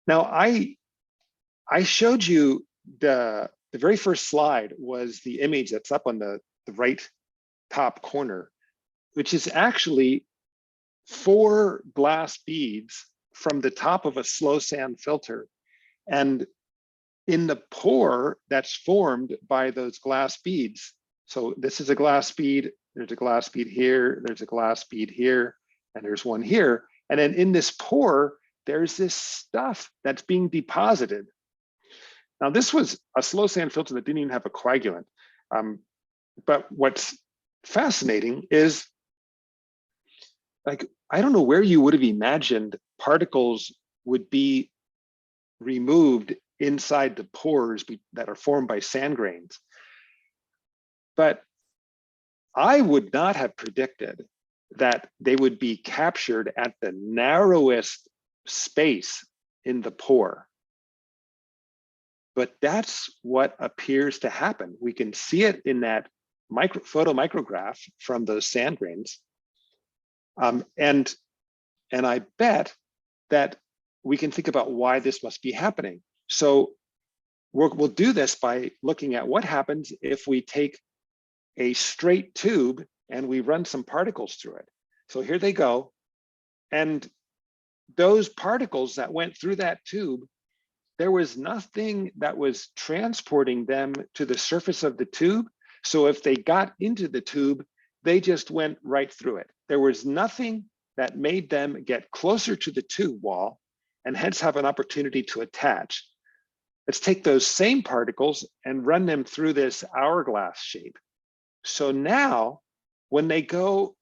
Now, I showed you the very first slide was the image that's up on the right top corner, which is actually 4 glass beads from the top of a slow sand filter. And in the pore that's formed by those glass beads, so this is a glass bead, there's a glass bead here, there's a glass bead here, and there's one here. And then in this pore, there's this stuff that's being deposited. Now, this was a slow sand filter that didn't even have a coagulant. But what's fascinating is, like, I don't know where you would have imagined particles would be removed inside the pores that are formed by sand grains. But I would not have predicted that they would be captured at the narrowest space in the pore. But that's what appears to happen. We can see it in that photomicrograph from those sand grains. And I bet that we can think about why this must be happening. So we'll do this by looking at what happens if we take a straight tube and we run some particles through it. So here they go. And those particles that went through that tube, there was nothing that was transporting them to the surface of the tube. So if they got into the tube, they just went right through it. There was nothing that made them get closer to the tube wall and hence have an opportunity to attach. Let's take those same particles and run them through this hourglass shape. So now, when they go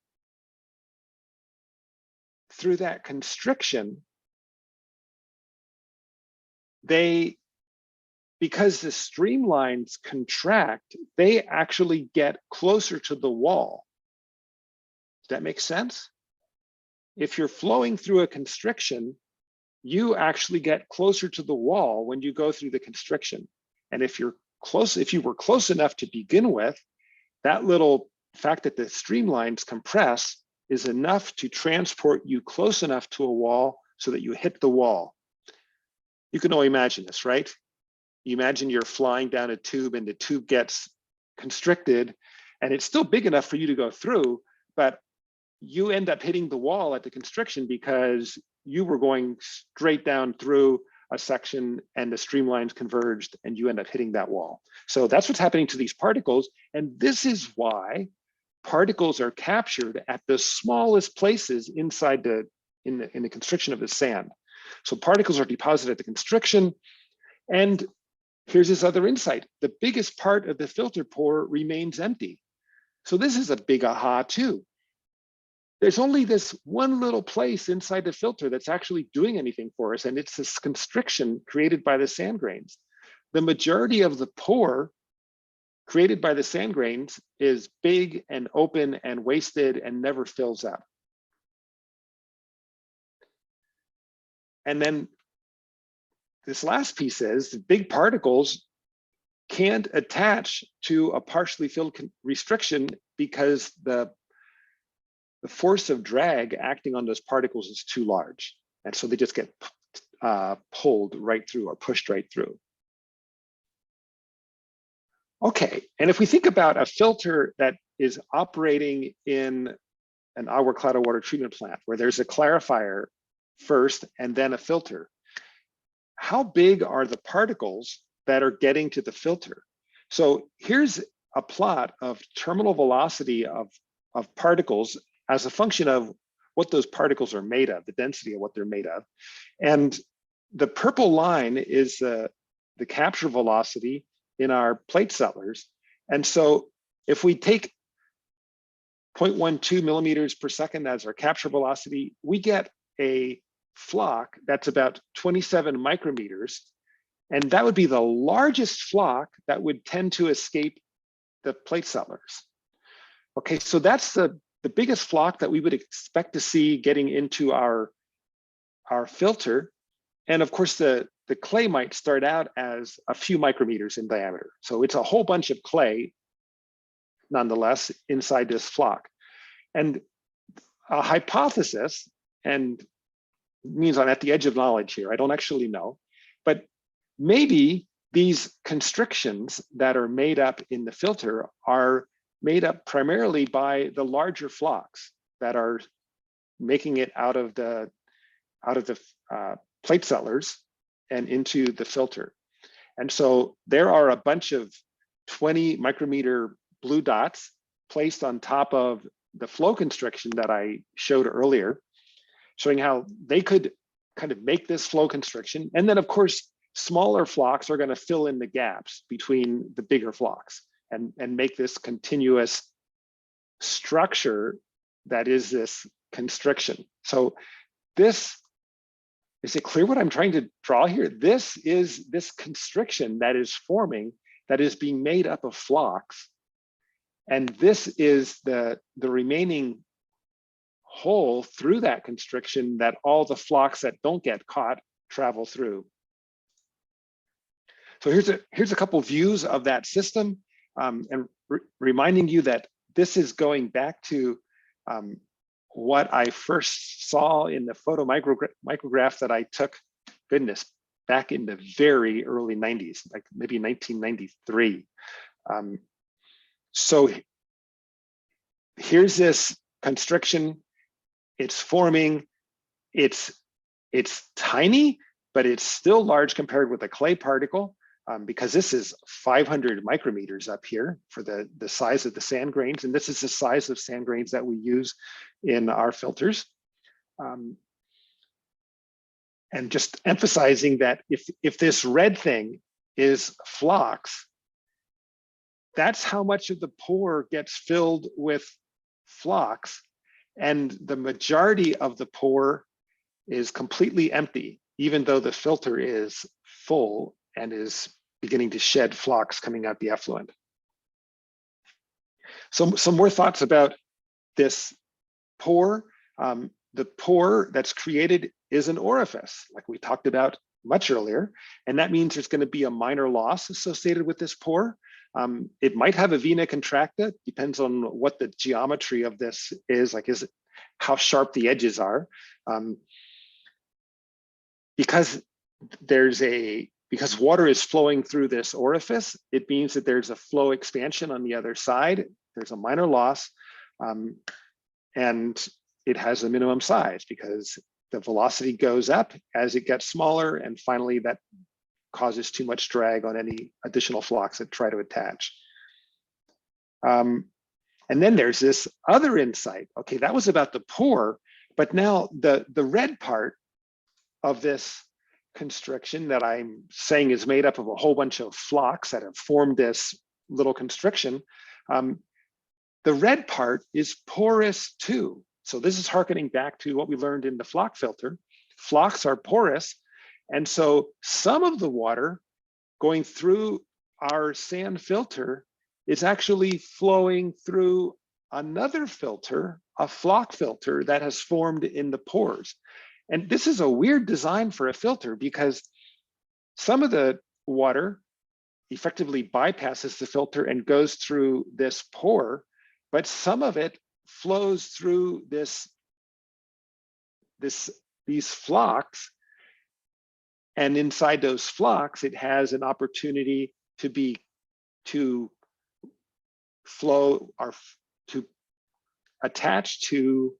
through that constriction, because the streamlines contract, they actually get closer to the wall. Does that make sense? If you're flowing through a constriction, you actually get closer to the wall when you go through the constriction. And if you were close enough to begin with, that little fact that the streamlines compress is enough to transport you close enough to a wall so that you hit the wall. You can only imagine this, right? You imagine you're flying down a tube and the tube gets constricted and it's still big enough for you to go through, but you end up hitting the wall at the constriction because you were going straight down through a section and the streamlines converged and you end up hitting that wall. So that's what's happening to these particles. And this is why particles are captured at the smallest places inside in the constriction of the sand. So particles are deposited at the constriction. And here's this other insight. The biggest part of the filter pore remains empty. So this is a big aha too. There's only this one little place inside the filter that's actually doing anything for us, and it's this constriction created by the sand grains. The majority of the pore created by the sand grains is big and open and wasted and never fills up. And then this last piece is the big particles can't attach to a partially filled restriction because the force of drag acting on those particles is too large. And so they just get pulled right through or pushed right through. Okay, and if we think about a filter that is operating in an agua clara water treatment plant where there's a clarifier first and then a filter, how big are the particles that are getting to the filter? So here's a plot of terminal velocity of particles as a function of what those particles are made of, the density of what they're made of. And the purple line is the capture velocity in our plate settlers. And so if we take 0.12 millimeters per second as our capture velocity, we get a flock that's about 27 micrometers. And that would be the largest flock that would tend to escape the plate settlers. Okay, so that's the biggest flock that we would expect to see getting into our filter. And of course, the clay might start out as a few micrometers in diameter. So it's a whole bunch of clay, nonetheless, inside this flock. And a hypothesis, and means I'm at the edge of knowledge here. I don't actually know, but maybe these constrictions that are made up in the filter are made up primarily by the larger flocks that are making it out of the plate settlers and into the filter. And so there are a bunch of 20 micrometer blue dots placed on top of the flow constriction that I showed earlier, showing how they could kind of make this flow constriction. And then of course, smaller flocks are going to fill in the gaps between the bigger flocks and make this continuous structure that is this constriction. So this, is it clear what I'm trying to draw here? This is this constriction that is forming, that is being made up of flocks. And this is the remaining hole through that constriction that all the flocks that don't get caught travel through. So here's a couple views of that system, and reminding you that this is going back to what I first saw in the photo micrograph that I took, goodness, back in the very early 90s, like maybe 1993. So here's this constriction. It's forming. It's tiny, but it's still large compared with a clay particle, because this is 500 micrometers up here for the size of the sand grains. And this is the size of sand grains that we use in our filters. And just emphasizing that if this red thing is flocks, that's how much of the pore gets filled with flocks. And the majority of the pore is completely empty, even though the filter is full and is beginning to shed flocks coming out the effluent. So some more thoughts about this pore. The pore that's created is an orifice, like we talked about much earlier. And that means there's going to be a minor loss associated with this pore. It might have a vena contracta, depends on what the geometry of this is, like how sharp the edges are. Because water is flowing through this orifice, it means that there's a flow expansion on the other side. There's a minor loss, and it has a minimum size because the velocity goes up as it gets smaller, and finally that causes too much drag on any additional flocks that try to attach. And then there's this other insight. Okay, that was about the pore, but now the red part of this constriction that I'm saying is made up of a whole bunch of flocks that have formed this little constriction. The red part is porous too. So this is harkening back to what we learned in the flock filter. Flocks are porous. And so some of the water going through our sand filter is actually flowing through another filter, a flock filter that has formed in the pores. And this is a weird design for a filter because some of the water effectively bypasses the filter and goes through this pore, but some of it flows through these flocks. And inside those flocks, it has an opportunity to flow or to attach to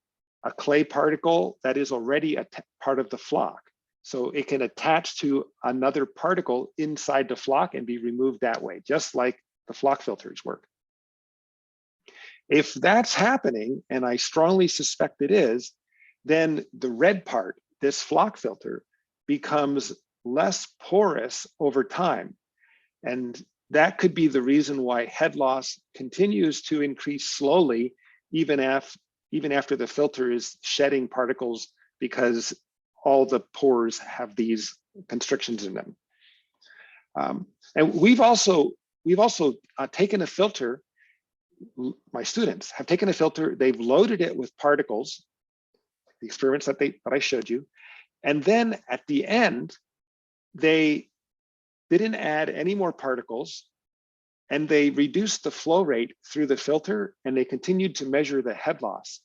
a clay particle that is already a part of the flock. So it can attach to another particle inside the flock and be removed that way, just like the flock filters work. If that's happening, and I strongly suspect it is, then the red part, this flock filter, becomes less porous over time. And that could be the reason why head loss continues to increase slowly, even after the filter is shedding particles, because all the pores have these constrictions in them. And we've also taken a filter. My students have taken a filter, they've loaded it with particles, the experiments that I showed you, and then at the end, they didn't add any more particles, and they reduced the flow rate through the filter, and they continued to measure the head loss.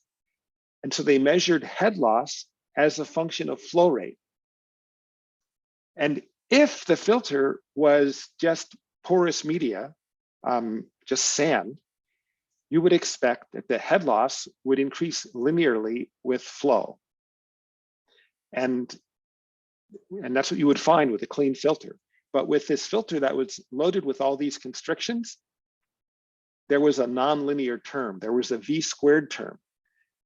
And so they measured head loss as a function of flow rate. And if the filter was just porous media, just sand, you would expect that the head loss would increase linearly with flow. And that's what you would find with a clean filter. But with this filter that was loaded with all these constrictions, there was a nonlinear term. There was a V squared term,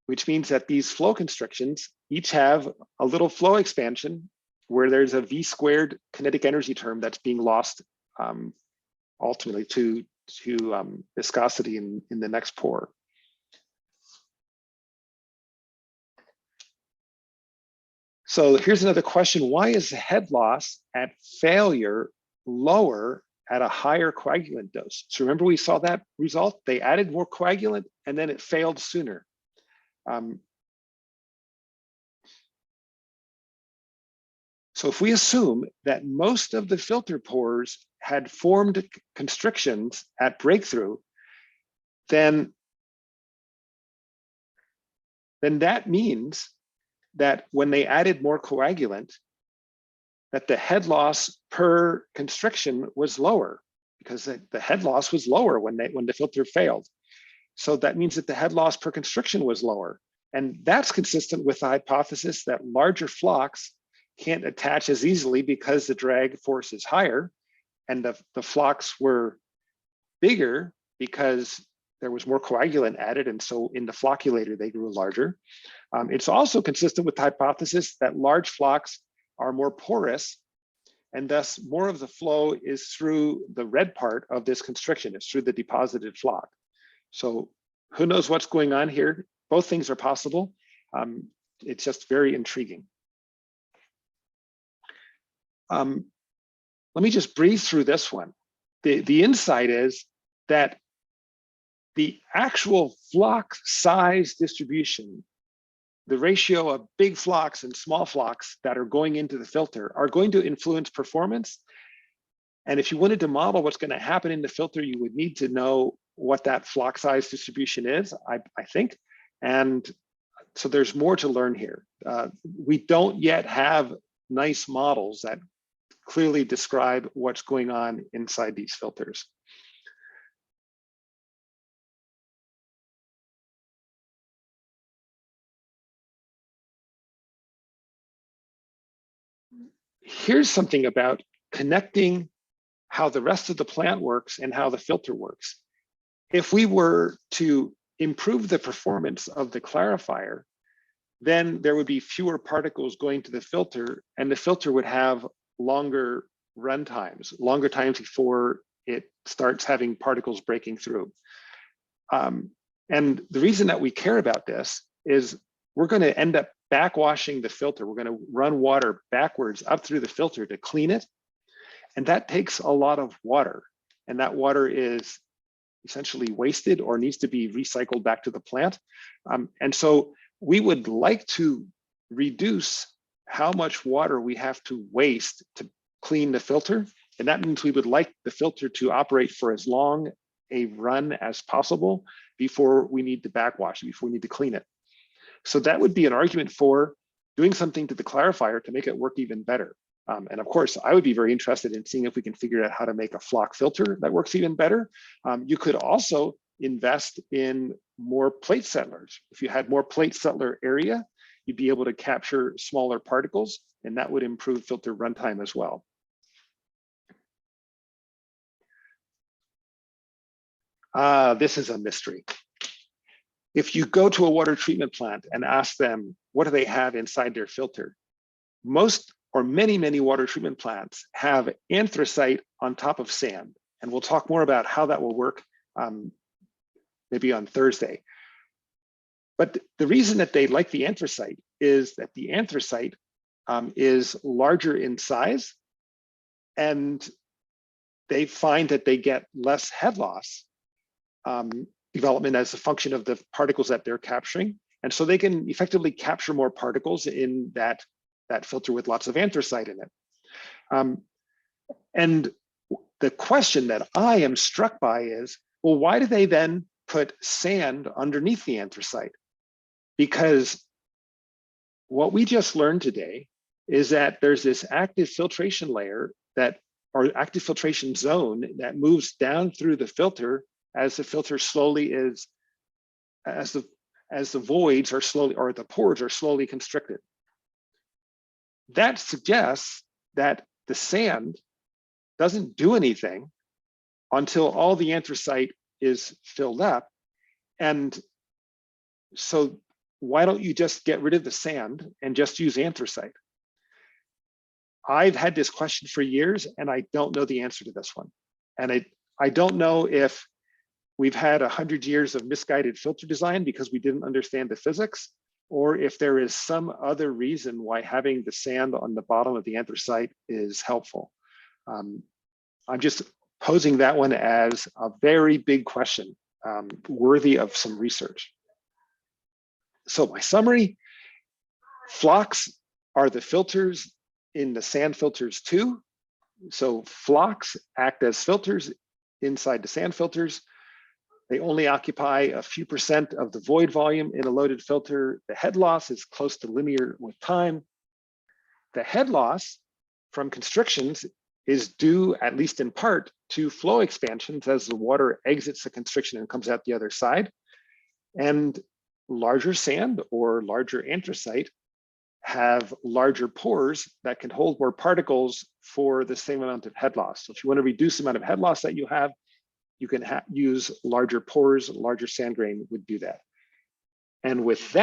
which means that these flow constrictions each have a little flow expansion where there's a V squared kinetic energy term that's being lost ultimately to viscosity in the next pore. So here's another question. Why is the head loss at failure lower at a higher coagulant dose? So remember we saw that result? They added more coagulant and then it failed sooner. So if we assume that most of the filter pores had formed constrictions at breakthrough, then that means that when they added more coagulant, that the head loss per constriction was lower, because the head loss was lower when the filter failed. So that means that the head loss per constriction was lower. And that's consistent with the hypothesis that larger flocks can't attach as easily because the drag force is higher, and the flocks were bigger because there was more coagulant added, and so in the flocculator they grew larger. It's also consistent with the hypothesis that large flocks are more porous, and thus more of the flow is through the red part of this constriction. It's through the deposited flock. So who knows what's going on here? Both things are possible. It's just very intriguing. Let me just breeze through this one. The insight is that the actual flock size distribution, the ratio of big flocks and small flocks that are going into the filter, are going to influence performance. And if you wanted to model what's going to happen in the filter, you would need to know what that flock size distribution is, I think. And so there's more to learn here. We don't yet have nice models that clearly describe what's going on inside these filters. Here's something about connecting how the rest of the plant works and how the filter works. If we were to improve the performance of the clarifier, then there would be fewer particles going to the filter, and the filter would have longer run times, longer times before it starts having particles breaking through. And the reason that we care about this is we're going to end up backwashing the filter. We're going to run water backwards up through the filter to clean it. And that takes a lot of water. And that water is essentially wasted or needs to be recycled back to the plant. And so we would like to reduce how much water we have to waste to clean the filter. And that means we would like the filter to operate for as long a run as possible before we need to backwash it, before we need to clean it. So that would be an argument for doing something to the clarifier to make it work even better. And of course, I would be very interested in seeing if we can figure out how to make a flock filter that works even better. You could also invest in more plate settlers. If you had more plate settler area, you'd be able to capture smaller particles, and that would improve filter runtime as well. This is a mystery. If you go to a water treatment plant and ask them, what do they have inside their filter? Most or many water treatment plants have anthracite on top of sand. And we'll talk more about how that will work maybe on Thursday. But the reason that they like the anthracite is that the anthracite is larger in size, and they find that they get less head loss development as a function of the particles that they're capturing. And so they can effectively capture more particles in that filter with lots of anthracite in it. And the question that I am struck by is, well, why do they then put sand underneath the anthracite? Because what we just learned today is that there's this active filtration layer that, or active filtration zone that moves down through the filter as the filter slowly is, as the voids are slowly, or the pores are slowly constricted. That suggests that the sand doesn't do anything until all the anthracite is filled up. And so why don't you just get rid of the sand and just use anthracite? I've had this question for years and I don't know the answer to this one. And I don't know if we've had 100 years of misguided filter design because we didn't understand the physics, or if there is some other reason why having the sand on the bottom of the anthracite is helpful. I'm just posing that one as a very big question, worthy of some research. So my summary, flocks are the filters in the sand filters too. So flocks act as filters inside the sand filters. They only occupy a few percent of the void volume in a loaded filter. The head loss is close to linear with time. The head loss from constrictions is due, at least in part, to flow expansions as the water exits the constriction and comes out the other side. And larger sand or larger anthracite have larger pores that can hold more particles for the same amount of head loss. So if you want to reduce the amount of head loss that you have, you can use larger pores. Larger sand grain would do that. And with that,